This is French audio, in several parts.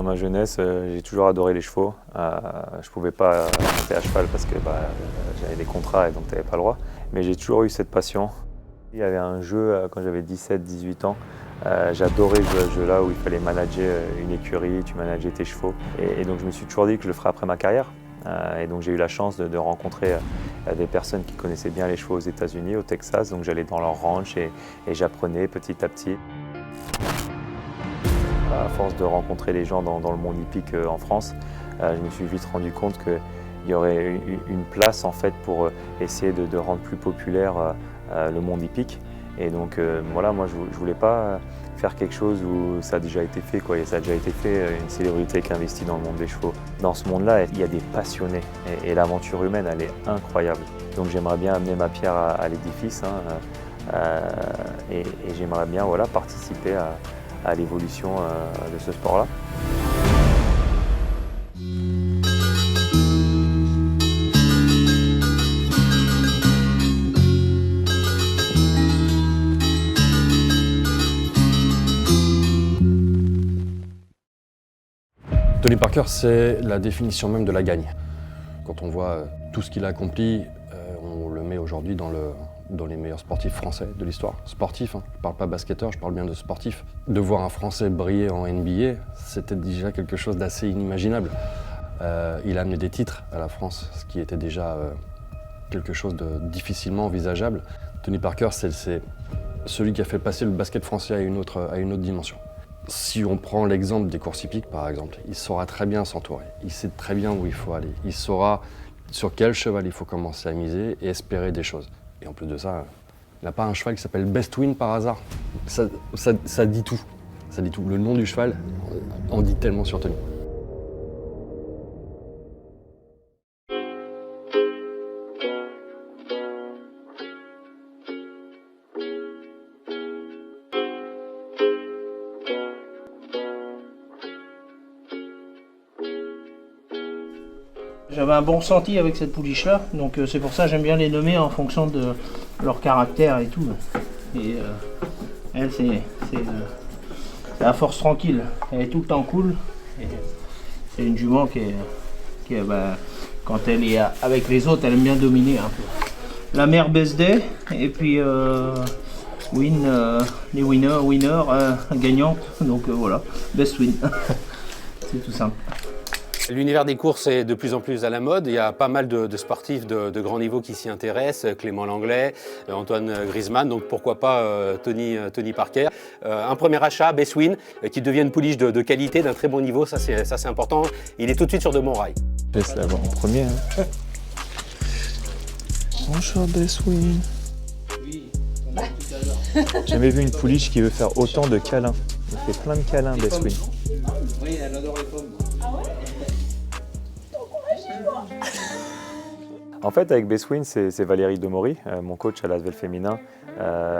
Dans ma jeunesse, j'ai toujours adoré les chevaux. Je ne pouvais pas monter à cheval parce que j'avais des contrats et donc tu n'avais pas le droit. Mais j'ai toujours eu cette passion. Il y avait un jeu quand j'avais 17-18 ans. J'adorais jouer à ce jeu-là où il fallait manager une écurie, tu manageais tes chevaux. Et donc je me suis toujours dit que je le ferais après ma carrière. Et donc j'ai eu la chance de rencontrer des personnes qui connaissaient bien les chevaux aux États-Unis, au Texas. Donc j'allais dans leur ranch et j'apprenais petit à petit. À force de rencontrer les gens dans le monde hippique en France, je me suis vite rendu compte qu'il y aurait une place en fait pour essayer de rendre plus populaire le monde hippique. Et donc voilà, moi je voulais pas faire quelque chose où ça a déjà été fait, quoi. Et ça a déjà été fait, une célébrité qui investit dans le monde des chevaux. Dans ce monde-là, il y a des passionnés et l'aventure humaine, elle est incroyable. Donc j'aimerais bien amener ma pierre à l'édifice et j'aimerais bien participer à l'évolution de ce sport-là. Tony Parker, c'est la définition même de la gagne. Quand on voit tout ce qu'il a accompli, on le met aujourd'hui dans les meilleurs sportifs français de l'histoire. Sportif, hein. Je ne parle pas basketteur, je parle bien de sportif. De voir un Français briller en NBA, c'était déjà quelque chose d'assez inimaginable. Il a amené des titres à la France, ce qui était déjà quelque chose de difficilement envisageable. Tony Parker, c'est celui qui a fait passer le basket français à une autre dimension. Si on prend l'exemple des courses hippiques, par exemple, il saura très bien s'entourer. Il sait très bien où il faut aller. Il saura sur quel cheval il faut commencer à miser et espérer des choses. Et en plus de ça, il n'a pas un cheval qui s'appelle Bestwin par hasard. Ça dit tout. Ça dit tout. Le nom du cheval en dit tellement sur Tony. J'avais un bon ressenti avec cette pouliche-là, donc c'est pour ça que j'aime bien les nommer en fonction de leur caractère et tout. Et elle, c'est la force tranquille, elle est tout le temps cool. Et c'est une jument qui quand elle est avec les autres, elle aime bien dominer un peu. La mère Best Day, et puis les winners gagnantes, donc voilà, Best Win. C'est tout simple. L'univers des courses est de plus en plus à la mode. Il y a pas mal de sportifs de grand niveau qui s'y intéressent. Clément Langlais, Antoine Griezmann, donc pourquoi pas Tony Parker. Un premier achat, Bestwin, qui devient une pouliche de qualité, d'un très bon niveau, ça c'est important. Il est tout de suite sur de bons rails. Je laisse l'avoir en premier. Hein. Bonjour Bestwin. Oui, on a tout à l'heure. J'ai jamais vu une pouliche qui veut faire autant de câlins. Il fait plein de câlins, Bestwin. Oui, elle adore les pommes. En fait, avec Bestwin, c'est Valérie Demory, mon coach à l'Asvel féminin.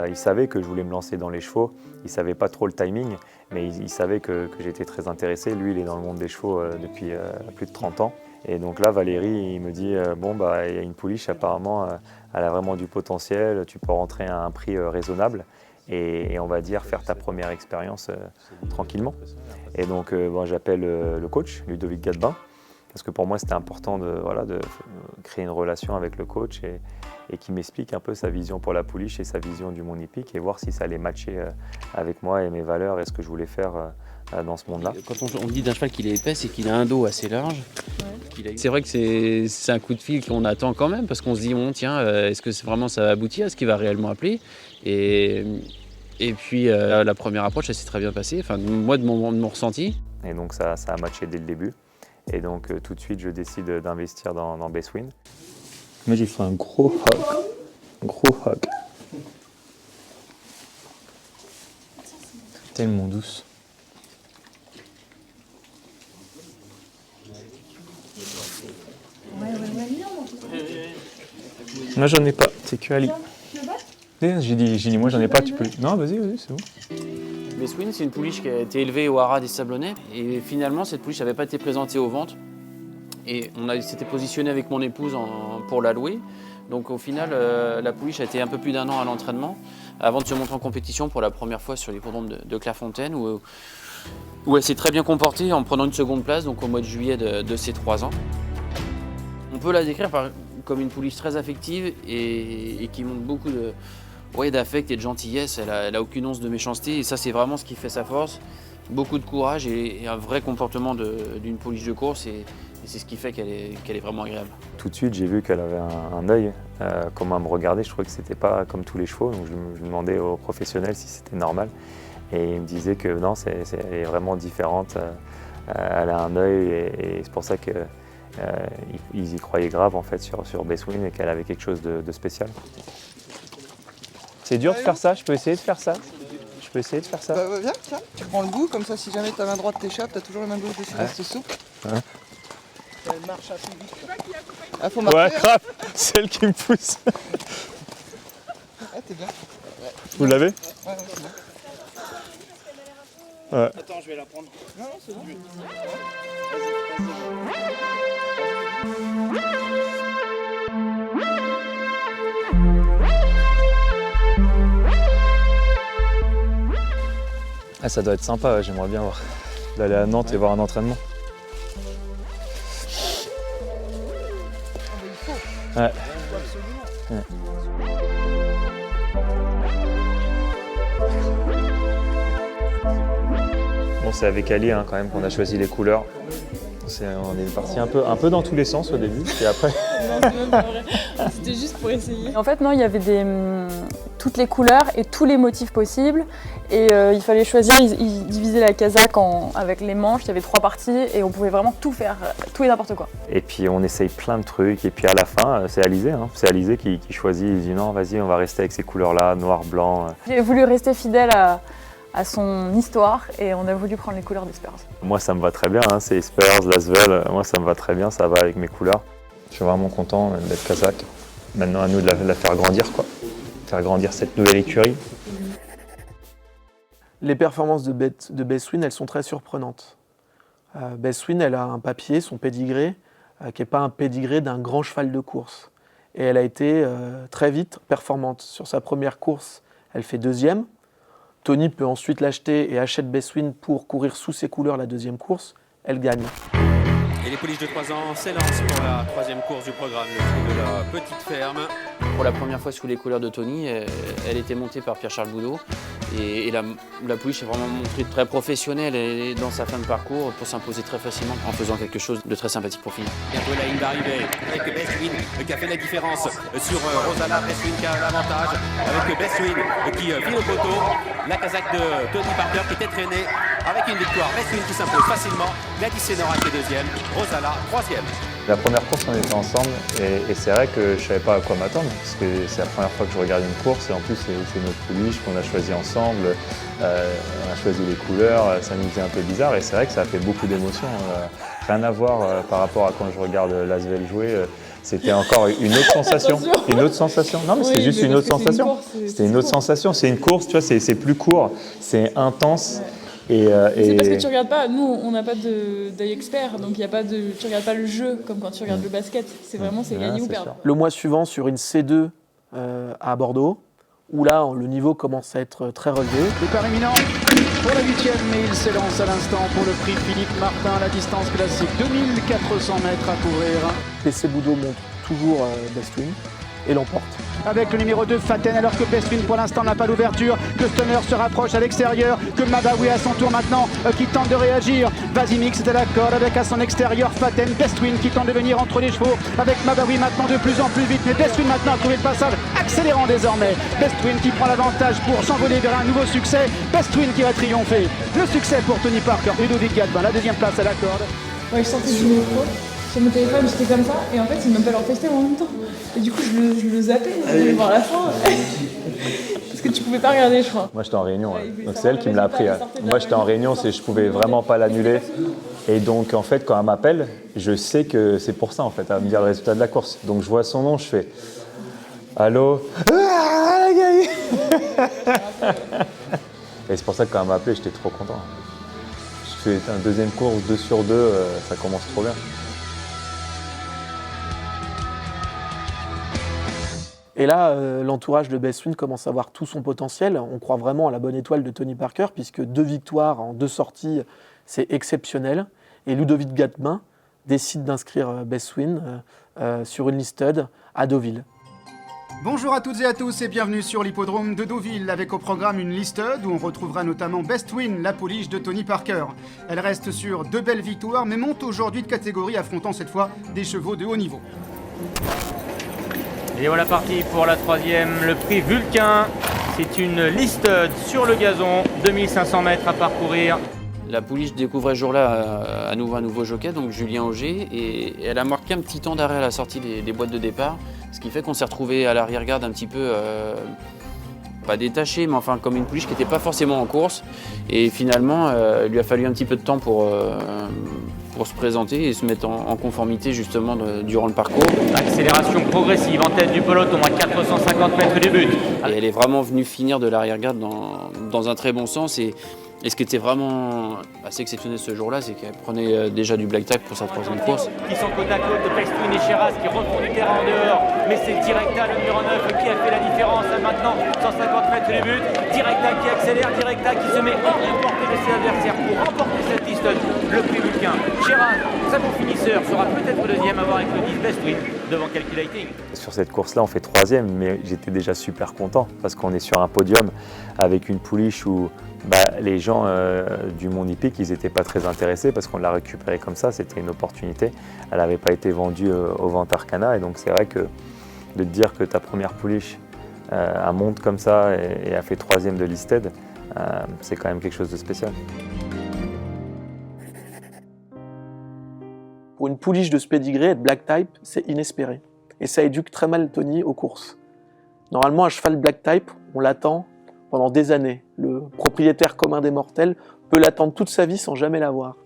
Il savait que je voulais me lancer dans les chevaux. Il ne savait pas trop le timing, mais il savait que j'étais très intéressé. Lui, il est dans le monde des chevaux depuis plus de 30 ans. Et donc là, Valérie, il me dit il y a une pouliche, apparemment, elle a vraiment du potentiel. Tu peux rentrer à un prix raisonnable et on va dire faire ta première expérience tranquillement. Et donc, j'appelle le coach, Ludovic Gadebin. Parce que pour moi, c'était important de créer une relation avec le coach et qu'il m'explique un peu sa vision pour la pouliche et sa vision du monde hippique et voir si ça allait matcher avec moi et mes valeurs et ce que je voulais faire dans ce monde-là. Quand on dit d'un cheval qu'il est épais, c'est qu'il a un dos assez large. Ouais. C'est vrai que c'est un coup de fil qu'on attend quand même parce qu'on se dit, est-ce que vraiment ça va aboutir? Est-ce qu'il va réellement appeler? Et puis la première approche, ça s'est très bien passé, moi de mon ressenti. Et donc ça a matché dès le début. Et donc tout de suite, je décide d'investir dans Bestwin. Moi, j'ai fait un gros hug. Tellement douce. Moi, j'en ai pas. C'est que Ali. J'ai dit, moi, j'en ai pas. Tu peux. Non, vas-y, c'est bon. Bestwin, c'est une pouliche qui a été élevée au haras des Sablonnets et finalement cette pouliche n'avait pas été présentée aux ventes et on s'était positionné avec mon épouse pour la louer. Donc au final, la pouliche a été un peu plus d'1 an à l'entraînement avant de se montrer en compétition pour la première fois sur l'hippodrome de Clairefontaine où où elle s'est très bien comportée en prenant une seconde place, donc au mois de juillet de ses 3 ans. On peut la décrire comme une pouliche très affective et qui montre beaucoup d'affect et de gentillesse. Elle a aucune once de méchanceté et ça c'est vraiment ce qui fait sa force. Beaucoup de courage et un vrai comportement d'une pouliche de course et c'est ce qui fait qu'elle est vraiment agréable. Tout de suite, j'ai vu qu'elle avait un œil, comment elle me regardait. Je trouvais que c'était pas comme tous les chevaux, donc je demandais aux professionnels si c'était normal. Et ils me disaient que non, elle est vraiment différente. Elle a un œil et c'est pour ça qu'ils y croyaient grave en fait sur Bestwin et qu'elle avait quelque chose de spécial. C'est dur de faire ça, je peux essayer de faire ça. Je peux essayer de faire ça. Bah viens, tiens, tu prends le bout, comme ça si jamais ta main droite t'échappe, t'as toujours la main gauche dessus, reste souple. Ouais. Elle marche assez vite. Ah, faut marcher. Ouais, grave, c'est elle qui me pousse. Ah, t'es bien. Vous l'avez? Ouais, c'est bien. Ouais. Attends, je vais la prendre. Non, c'est bon. Ah, ça doit être sympa, ouais, j'aimerais bien voir. D'aller à Nantes et voir un entraînement. Ouais. Ouais. Bon, c'est avec Ali hein, quand même qu'on a choisi les couleurs. On est parti un peu dans tous les sens au début, et après. Non, c'est même pas vrai. C'était juste pour essayer. En fait, non, il y avait toutes les couleurs et tous les motifs possibles. Et il fallait choisir, ils divisaient la casaque avec les manches, il y avait 3 parties et on pouvait vraiment tout faire, tout et n'importe quoi. Et puis on essaye plein de trucs, et puis à la fin, c'est Alizé, hein. C'est Alizé qui choisit, il dit non, vas-y, on va rester avec ces couleurs-là, noir, blanc. J'ai voulu rester fidèle à son histoire et on a voulu prendre les couleurs des Spurs. Moi, ça me va très bien, hein. C'est Spurs, Lasvel, moi ça me va très bien, ça va avec mes couleurs. Je suis vraiment content d'être kazakh. Maintenant, à nous de la faire grandir, quoi. Faire grandir cette nouvelle écurie. Les performances de Bestwin, elles sont très surprenantes. Bestwin, elle a un papier, son pédigré, qui n'est pas un pédigré d'un grand cheval de course. Et elle a été très vite performante. Sur sa première course, elle fait 2e. Tony peut ensuite l'acheter et achète Bestwin pour courir sous ses couleurs la 2e course. Elle gagne. Et les pouliches de 3 ans s'élancent pour la 3e course du programme, le prix de la petite ferme. Pour la première fois sous les couleurs de Tony, elle était montée par Pierre-Charles Boudot. Et la pouliche est vraiment montrée très professionnelle et dans sa fin de parcours pour s'imposer très facilement en faisant quelque chose de très sympathique pour finir. Bientôt la ligne d'arrivée avec Bestwin qui a fait la différence sur Rosala. Bestwin qui a l'avantage avec Bestwin qui vit le poteau. La casaque de Tony Parker qui était traînée avec une victoire. Bestwin qui s'impose facilement. Gladys Sénora qui est 2e. Rosala 3e. La première course, on était ensemble et c'est vrai que je ne savais pas à quoi m'attendre parce que c'est la première fois que je regarde une course et en plus c'est notre pouliche qu'on a choisi ensemble, on a choisi les couleurs, ça nous faisait un peu bizarre et c'est vrai que ça a fait beaucoup d'émotions. Rien à voir par rapport à quand je regarde Lasvel jouer, c'était encore une autre sensation. Une autre sensation. Non mais c'est juste une autre sensation. C'était une autre sensation, c'est une course, tu vois, c'est plus court, c'est intense. Ouais. C'est parce que tu regardes pas, nous on n'a pas d'œil expert, donc tu regardes pas le jeu comme quand tu regardes le basket, c'est vraiment gagner ou perdre. Le mois suivant sur une C2 à Bordeaux, où là le niveau commence à être très relevé. Départ imminent pour la 8e, mais il s'élance à l'instant pour le prix Philippe Martin, la distance classique, 2400 mètres à couvrir. PC Boudot montre toujours Bestwin et l'emporte. Avec le numéro 2 Faten, alors que Bestwin pour l'instant n'a pas l'ouverture, que Stoner se rapproche à l'extérieur, que Mabaoui à son tour maintenant qui tente de réagir. Vasimix est à la corde avec à son extérieur Faten, Bestwin qui tente de venir entre les chevaux avec Mabaoui maintenant de plus en plus vite, mais Bestwin maintenant a trouvé le passage accélérant désormais. Bestwin qui prend l'avantage pour s'envoler vers un nouveau succès. Bestwin qui va triompher. Le succès pour Tony Parker, Ludovic Gadbin, la 2e place à la corde. Ouais, je sortais du métro, sur mon téléphone j'étais comme ça et en fait ils m'ont pas leur testé en même temps. Et du coup je le zappais, je voulais voir la fin. Parce que tu pouvais pas regarder je crois. Moi j'étais en réunion, donc c'est elle qui me l'a appris. Moi j'étais en réunion, je pouvais vraiment pas l'annuler. Et donc en fait quand elle m'appelle, je sais que c'est pour ça en fait, elle va me dire le résultat de la course. Donc je vois son nom, je fais allô. Et c'est pour ça que quand elle m'a appelé, j'étais trop content. Je fais un 2e course, 2 sur 2, ça commence trop bien. Et là, l'entourage de Bestwin commence à voir tout son potentiel. On croit vraiment à la bonne étoile de Tony Parker, puisque 2 victoires en 2 sorties, c'est exceptionnel. Et Ludovic Gatmin décide d'inscrire Bestwin sur une listed à Deauville. Bonjour à toutes et à tous et bienvenue sur l'hippodrome de Deauville avec au programme une listed où on retrouvera notamment Bestwin, la pouliche de Tony Parker. Elle reste sur 2 belles victoires mais monte aujourd'hui de catégorie affrontant cette fois des chevaux de haut niveau. Et voilà parti pour la 3e, le prix Vulcain. C'est une listed sur le gazon, 2500 mètres à parcourir. La pouliche découvrait ce jour-là à nouveau un nouveau jockey, donc Julien Auger, et elle a marqué un petit temps d'arrêt à la sortie des boîtes de départ, ce qui fait qu'on s'est retrouvé à l'arrière-garde un petit peu, pas détaché, mais enfin comme une pouliche qui n'était pas forcément en course. Et finalement, il lui a fallu un petit peu de temps pour se présenter et se mettre en conformité justement durant le parcours. Accélération progressive en tête du peloton à 450 mètres du but. Et elle est vraiment venue finir de l'arrière-garde dans un très bon sens. Et ce qui était vraiment assez exceptionnel ce jour-là, c'est qu'elle prenait déjà du black tag pour sa 3e course. Qui sont côte à côte de Bestwin et Sheraz qui refont du terrain en dehors. Mais c'est Directa, le numéro 9, qui a fait la différence maintenant. 150 mètres du but. Directa qui accélère, Directa qui se met hors de portée de ses adversaires pour remporter cette liste. Le prix Vulcain. Sheraz, très bon finisseur, sera peut-être deuxième à voir avec le 10 Bestwin devant Calculating. Sur cette course-là, on fait 3e, mais j'étais déjà super content parce qu'on est sur un podium avec une pouliche où les gens du monde hippique, ils n'étaient pas très intéressés parce qu'on l'a récupérée comme ça, c'était une opportunité. Elle n'avait pas été vendue au Vente Arcana et donc c'est vrai que de te dire que ta première pouliche elle monte comme ça et a fait 3e de listed, c'est quand même quelque chose de spécial. Pour une pouliche de ce pédigré, être black type, c'est inespéré. Et ça éduque très mal Tony aux courses. Normalement, un cheval black type, on l'attend pendant des années. Le propriétaire commun des mortels peut l'attendre toute sa vie sans jamais l'avoir.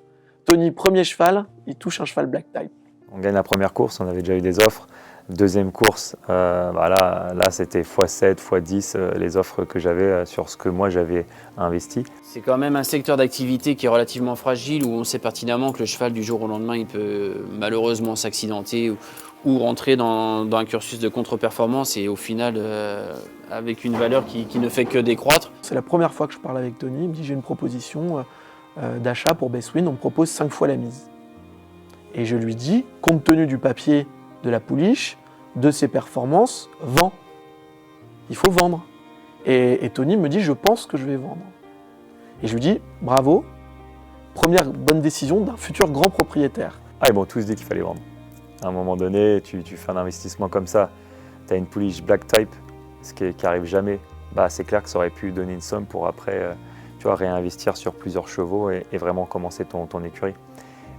Tony, premier cheval, il touche un cheval black type. On gagne la première course, on avait déjà eu des offres. 2e course, là c'était x7, x10 les offres que j'avais sur ce que moi j'avais investi. C'est quand même un secteur d'activité qui est relativement fragile, où on sait pertinemment que le cheval du jour au lendemain, il peut malheureusement s'accidenter ou rentrer dans un cursus de contre-performance et au final avec une valeur qui ne fait que décroître. C'est la première fois que je parle avec Tony, il me dit j'ai une proposition d'achat pour Bestwin, on me propose 5 fois la mise. Et je lui dis, compte tenu du papier de la pouliche, de ses performances, vends. Il faut vendre. Et Tony me dit, je pense que je vais vendre. Et je lui dis, bravo, première bonne décision d'un futur grand propriétaire. Ils m'ont tous dit qu'il fallait vendre. À un moment donné, tu fais un investissement comme ça, tu as une pouliche black type, ce qui n'arrive jamais, c'est clair que ça aurait pu donner une somme pour après réinvestir sur plusieurs chevaux et vraiment commencer ton écurie.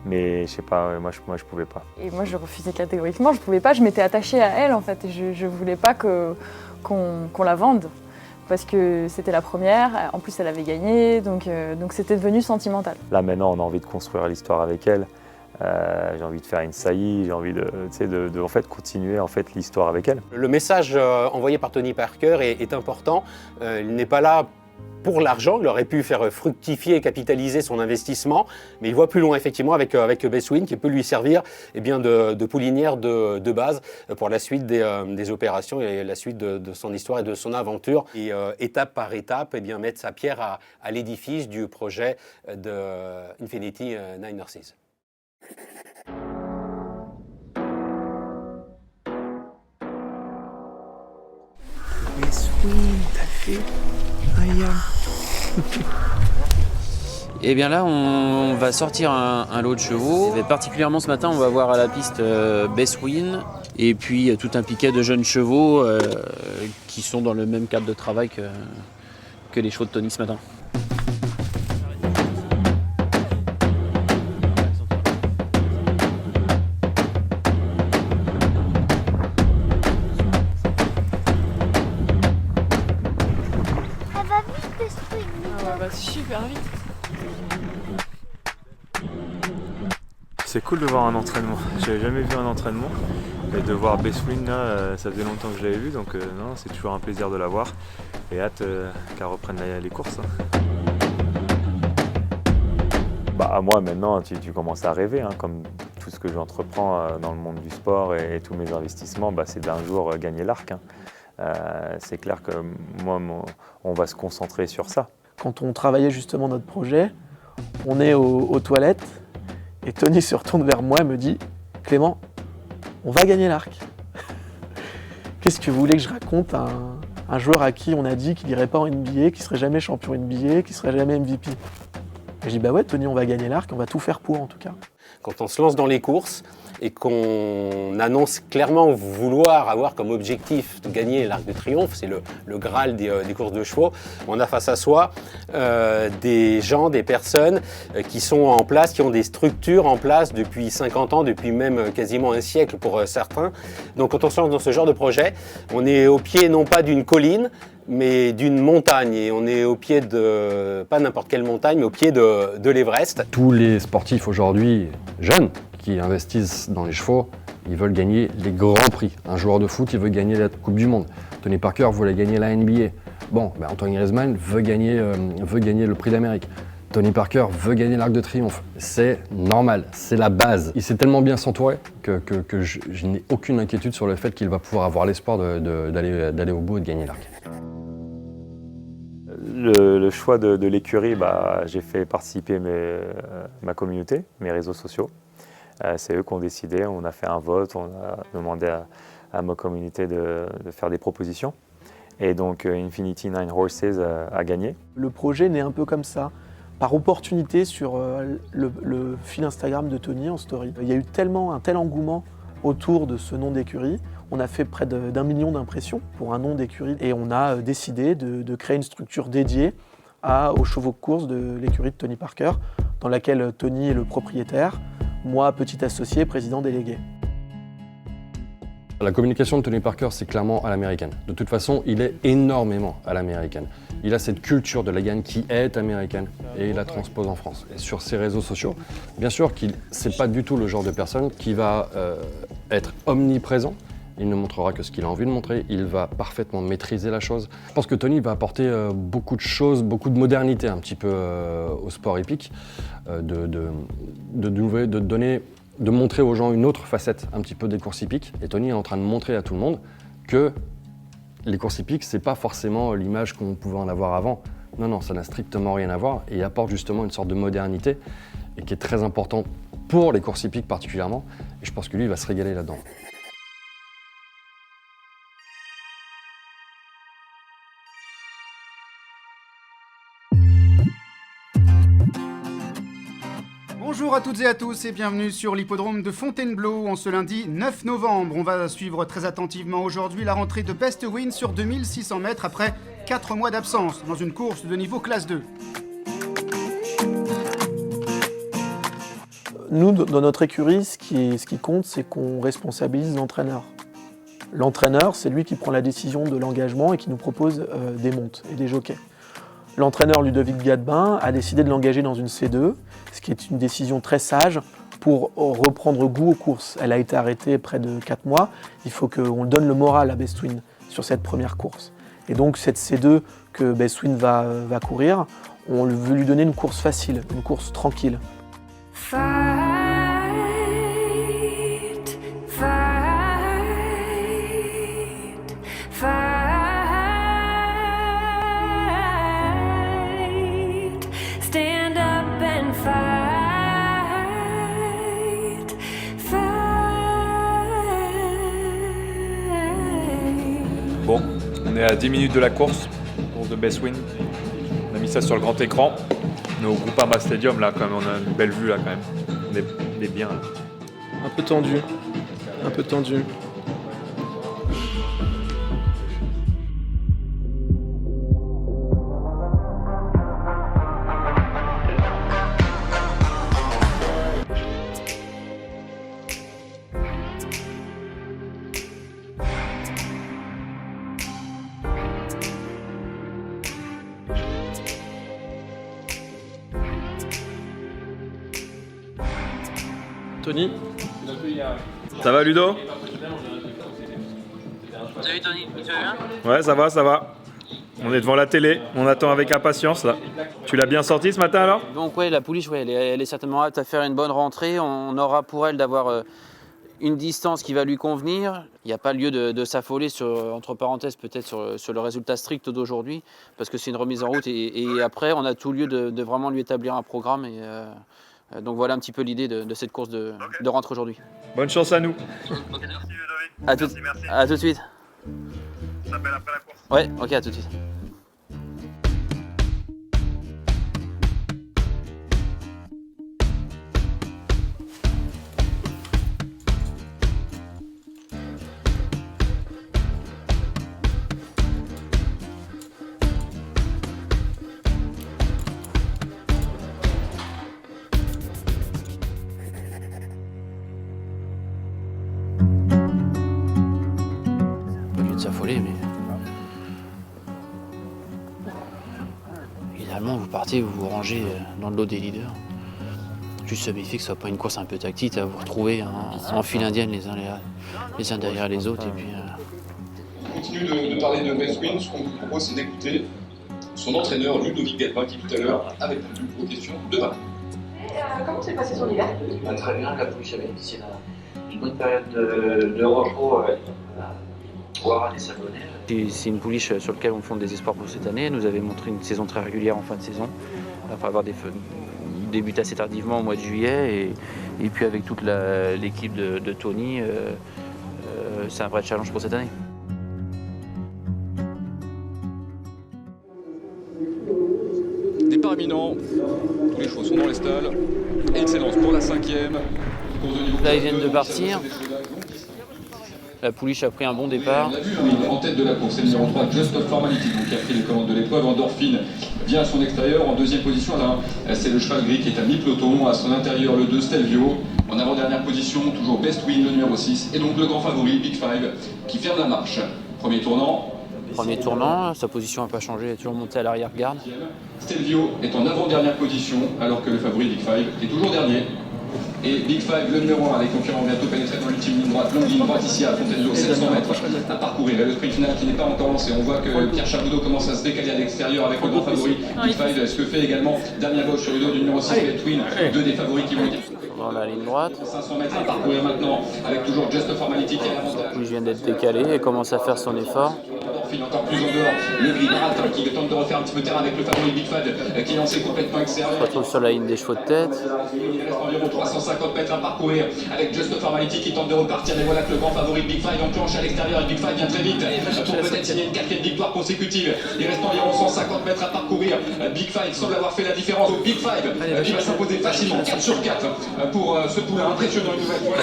Mais je sais pas, moi je pouvais pas. Et moi je refusais catégoriquement, je pouvais pas, je m'étais attachée à elle en fait et je voulais pas qu'on la vende parce que c'était la première, en plus elle avait gagné, donc c'était devenu sentimental. Là maintenant on a envie de construire l'histoire avec elle, j'ai envie de faire une saillie, j'ai envie de en fait, continuer en fait, l'histoire avec elle. Le message envoyé par Tony Parker est important, il n'est pas là pour l'argent, il aurait pu faire fructifier et capitaliser son investissement, mais il voit plus loin effectivement avec Bestwin qui peut lui servir de poulinière de base pour la suite des opérations et la suite de son histoire et de son aventure. Et étape par étape, mettre sa pierre à l'édifice du projet de Infinity Nine Horses. Bestwin, t'as fait Et bien là, on va sortir un lot de chevaux. Et particulièrement ce matin, on va voir à la piste Bestwin et puis tout un piquet de jeunes chevaux qui sont dans le même cadre de travail que les chevaux de Tony ce matin. Super vite. C'est cool de voir un entraînement. J'avais jamais vu un entraînement. Et de voir Bestwin, là, ça faisait longtemps que je l'avais vu, donc non, c'est toujours un plaisir de la voir. Et hâte qu'elle reprenne les courses. Moi maintenant, tu commences à rêver, comme tout ce que j'entreprends dans le monde du sport et tous mes investissements, c'est d'un jour gagner l'Arc. c'est clair que moi, on va se concentrer sur ça. Quand on travaillait justement notre projet, on est aux toilettes et Tony se retourne vers moi et me dit « Clément, on va gagner l'arc ». Qu'est-ce que vous voulez que je raconte à un joueur à qui on a dit qu'il n'irait pas en NBA, qu'il serait jamais champion NBA, qu'il serait jamais MVP? Et je dis « Bah ouais Tony, on va gagner l'arc, on va tout faire pour en tout cas ». Quand on se lance dans les courses et qu'on annonce clairement vouloir avoir comme objectif de gagner l'Arc de Triomphe, c'est le Graal des courses de chevaux, on a face à soi des gens, des personnes qui sont en place, qui ont des structures en place depuis 50 ans, depuis même quasiment un siècle pour certains. Donc quand on se lance dans ce genre de projet, on est au pied non pas d'une colline, mais d'une montagne, et on est au pied de, pas n'importe quelle montagne, mais au pied de l'Everest. Tous les sportifs aujourd'hui, jeunes, qui investissent dans les chevaux, ils veulent gagner les grands prix. Un joueur de foot, il veut gagner la Coupe du Monde. Tony Parker voulait gagner la NBA. Bon, ben Antoine Griezmann veut gagner le Prix d'Amérique. Tony Parker veut gagner l'Arc de Triomphe. C'est normal, c'est la base. Il s'est tellement bien s'entourer que je n'ai aucune inquiétude sur le fait qu'il va pouvoir avoir l'espoir d'aller au bout et de gagner l'Arc. Le choix de l'écurie, j'ai fait participer ma communauté, mes réseaux sociaux. C'est eux qui ont décidé, on a fait un vote, on a demandé à ma communauté de faire des propositions. Et donc Infinity Nine Horses a gagné. Le projet naît un peu comme ça, par opportunité sur le fil Instagram de Tony en story. Il y a eu un tel engouement autour de ce nom d'écurie. On a fait près d'1 million d'impressions pour un nom d'écurie et on a décidé de créer une structure dédiée aux chevaux de course de l'écurie de Tony Parker, dans laquelle Tony est le propriétaire, moi petit associé, président délégué. La communication de Tony Parker, c'est clairement à l'américaine. De toute façon, il est énormément à l'américaine. Il a cette culture de la gagne qui est américaine et il la transpose en France. Et sur ses réseaux sociaux, bien sûr qu'il c'est pas du tout le genre de personne qui va être omniprésent. Il ne montrera que ce qu'il a envie de montrer, il va parfaitement maîtriser la chose. Je pense que Tony va apporter beaucoup de choses, beaucoup de modernité un petit peu au sport hippique, de montrer aux gens une autre facette un petit peu des courses hippiques. Et Tony est en train de montrer à tout le monde que les courses hippiques, c'est pas forcément l'image qu'on pouvait en avoir avant. Non, non, ça n'a strictement rien à voir et il apporte justement une sorte de modernité et qui est très importante pour les courses hippiques particulièrement. Et je pense que lui, il va se régaler là-dedans. Bonjour à toutes et à tous et bienvenue sur l'hippodrome de Fontainebleau en ce lundi 9 novembre. On va suivre très attentivement aujourd'hui la rentrée de Best Win sur 2600 mètres après 4 mois d'absence dans une course de niveau classe 2. Nous, dans notre écurie, ce qui compte, c'est qu'on responsabilise l'entraîneur. L'entraîneur, c'est lui qui prend la décision de l'engagement et qui nous propose des montes et des jockeys. L'entraîneur Ludovic Gadebin a décidé de l'engager dans une C2, ce qui est une décision très sage pour reprendre goût aux courses. Elle a été arrêtée près de 4 mois. Il faut qu'on donne le moral à Best Win sur cette première course. Et donc cette C2 que Best Win va courir, on veut lui donner une course facile, une course tranquille. Bon, on est à 10 minutes de la course de Best Win. On a mis ça sur le grand écran. On est au Groupama Stadium là, quand même. On a une belle vue là, quand même. On est bien là. Un peu tendu. Un peu tendu. Tony ? Ça va Ludo ? Salut Tony, tu vas bien ? Ouais, ça va. On est devant la télé, on attend avec impatience là. Tu l'as bien sorti ce matin alors ? Donc ouais, la pouliche, elle est certainement apte à faire une bonne rentrée. On aura pour elle d'avoir une distance qui va lui convenir. Il n'y a pas lieu de s'affoler, entre parenthèses, peut-être sur le résultat strict d'aujourd'hui, parce que c'est une remise en route. Et après, on a tout lieu de vraiment lui établir un programme. Donc voilà un petit peu l'idée de cette course de rentrée aujourd'hui. Bonne chance à nous. À tout de suite. On s'appelle après la course. Ouais, ok, à tout de suite. S'affoler, mais idéalement vous partez, vous vous rangez dans le lot des leaders. Juste se méfier que ce soit pas une course un peu tactique, à vous retrouver en file indienne les uns derrière les autres. Et puis, On continue de parler de Bestwin. Ce qu'on vous propose, c'est d'écouter son entraîneur Ludovic Galpin qui tout à l'heure a répondu aux questions de Marie. Comment s'est passé son hiver? Très bien, la pouliche avait initié une bonne période de repos. C'est une pouliche sur laquelle on fonde des espoirs pour cette année. Elle nous avait montré une saison très régulière en fin de saison, après avoir débuté assez tardivement au mois de juillet. Et puis avec toute l'équipe de Tony, c'est un vrai challenge pour cette année. Départ imminent, tous les chevaux sont dans les stalles. Excellence pour la 5e. Là, ils viennent de partir. La pouliche a pris un bon départ. On a vu en tête de la course, c'est le numéro 3, Just of Formality, qui a pris les commandes de l'épreuve. Endorphine vient à son extérieur. En deuxième position, là, c'est le cheval gris qui est à mi-peloton. À son intérieur, le 2, Stelvio. En avant-dernière position, toujours Bestwin, le numéro 6. Et donc le grand favori, Big Five, qui ferme la marche. Premier tournant. Premier tournant, sa position n'a pas changé, elle est toujours montée à l'arrière-garde. Stelvio est en avant-dernière position, alors que le favori, Big Five, est toujours dernier. Et Big Five, le numéro 1, les concurrents bientôt pénétrés dans l'ultime ligne droite, longue ligne droite ici à Fontainebleau, 700 mètres à parcourir. Et le sprint final qui n'est pas encore lancé. On voit que Pierre Chaboudot commence à se décaler à l'extérieur avec le grand favori Big Five, ce que fait également Damien Bosch sur le dos du numéro 6, Twin, deux des favoris qui vont dans la ligne droite. 500 mètres à parcourir maintenant avec toujours Just Formality qui est l'avantage. Il vient d'être décalé et commence à faire son effort. Encore plus en dehors, le gris Maratin qui tente de refaire un petit peu de terrain avec le favori Big Fad qui est lancé complètement extérieur. On se retrouve sur la ligne des chevaux de tête. Il reste environ 350 mètres à parcourir avec Just Formality qui tente de repartir. Mais voilà que le grand favori Big Five enclenche à l'extérieur et Big Five vient très vite pour peut-être signer une 4e victoire consécutive. Il reste environ 150 mètres à parcourir. Big Five semble avoir fait la différence. Donc Big Five qui va s'imposer facilement 4 sur 4 pour ce poulain impressionnant une nouvelle fois.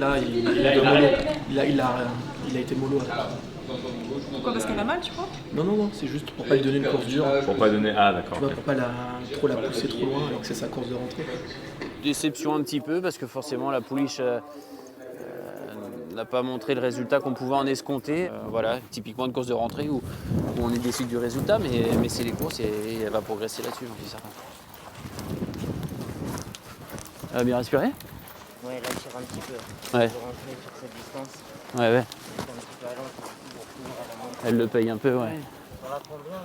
Là, il a été mollo. Pourquoi? Parce qu'elle a mal, tu crois? Non, c'est juste pour pas lui donner une course dure. Pour pas donner. Ah, d'accord. Tu vois, pour pas trop la pousser trop loin alors que c'est sa course de rentrée. Déception un petit peu parce que forcément la pouliche n'a pas montré le résultat qu'on pouvait en escompter. Voilà, typiquement une course de rentrée où on est déçu du résultat, mais c'est les courses et elle va progresser là-dessus, j'en suis certain. Elle a bien respiré? Ouais, là, elle tire un petit peu. Ouais. Pour rentrer sur cette distance. Ouais. C'est un petit peu à l'entre. Elle le paye un peu, ouais. On la prend bien.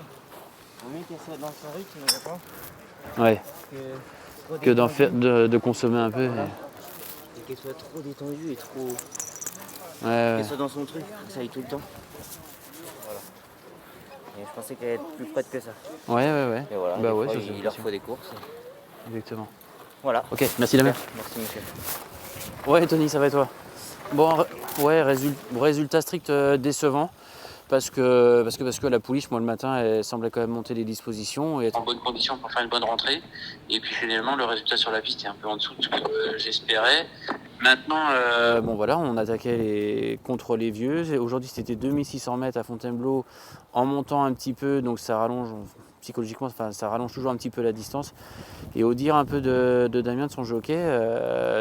Vaut mieux qu'elle soit dans son rythme, je pense. Ouais. Que d'en faire, de consommer un peu. Voilà. Et qu'elle soit trop détendue et trop. Ouais. Qu'elle soit dans son truc, que ça aille tout le temps. Voilà. Et je pensais qu'elle allait être plus prête que ça. Ouais. Et voilà. Bah ouais, il leur faut des courses. Exactement. Voilà. Ok, merci Damien. Merci Michel. Ouais, Tony, ça va et toi? Bon, ouais, résultat strict décevant. Parce que la pouliche, moi le matin, elle semblait quand même monter les dispositions et être en bonne condition pour faire une bonne rentrée. Et puis finalement, le résultat sur la piste est un peu en dessous de ce que j'espérais. Maintenant, bon voilà, on attaquait contre les vieux. Aujourd'hui, c'était 2600 mètres à Fontainebleau en montant un petit peu, donc ça rallonge psychologiquement, ça rallonge toujours un petit peu la distance. Et au dire un peu de Damien, de son jockey,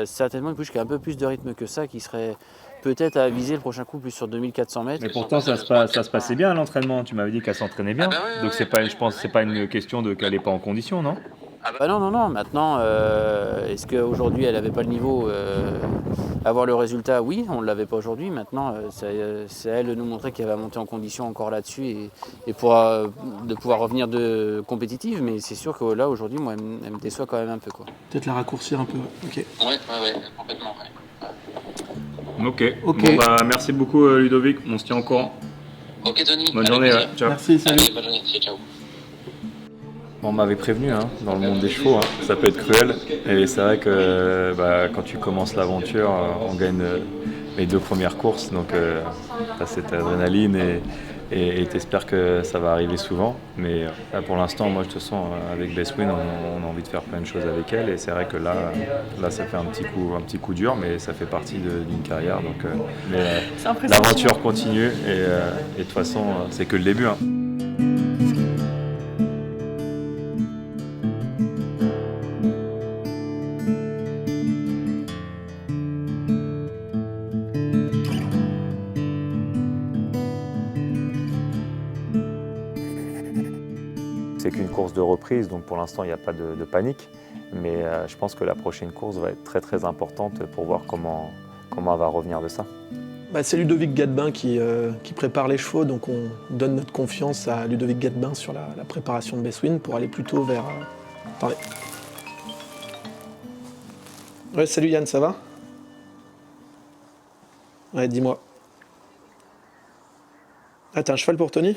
certainement une pouliche qui a un peu plus de rythme que ça, qui serait peut-être à viser le prochain coup plus sur 2400 mètres. Mais pourtant, ça se passait bien à l'entraînement. Tu m'avais dit qu'elle s'entraînait bien. Donc c'est pas, je pense, c'est pas une question de qu'elle n'est pas en condition, non? Non. Maintenant, est-ce qu'aujourd'hui elle n'avait pas le niveau? Avoir le résultat, oui, on ne l'avait pas aujourd'hui. Maintenant, c'est à elle de nous montrer qu'elle va monter en condition encore là-dessus et de pouvoir revenir de compétitive. Mais c'est sûr que là, aujourd'hui, moi, elle me déçoit quand même un peu, quoi. Peut-être la raccourcir un peu. Ok. Ouais, complètement. Ouais. Ok. Bon, bah, merci beaucoup Ludovic, on se tient au courant. Ok Tony. Bonne journée, ouais. Ciao. Merci, salut. Allez, bonne journée, ciao. On m'avait prévenu, hein, dans le monde des chevaux, ça peut être cruel. Et c'est vrai que quand tu commences l'aventure, on gagne les 2 premières courses, donc tu as cette adrénaline et t'espères que ça va arriver souvent. Mais pour l'instant, moi, je te sens avec Best Win, on a envie de faire plein de choses avec elle. Et c'est vrai que là, ça fait un petit coup dur, mais ça fait partie d'une carrière. Donc, l'aventure continue et de toute façon, c'est que le début. Hein. C'est qu'une course de reprise, donc pour l'instant il n'y a pas de panique, mais je pense que la prochaine course va être très très importante pour voir comment elle va revenir de ça. C'est Ludovic Gadebin qui prépare les chevaux, donc on donne notre confiance à Ludovic Gadebin sur la préparation de Best Win pour aller plutôt vers... Attendez. Ouais, salut Yann, ça va? Ouais, dis-moi. Ah, t'as un cheval pour Tony?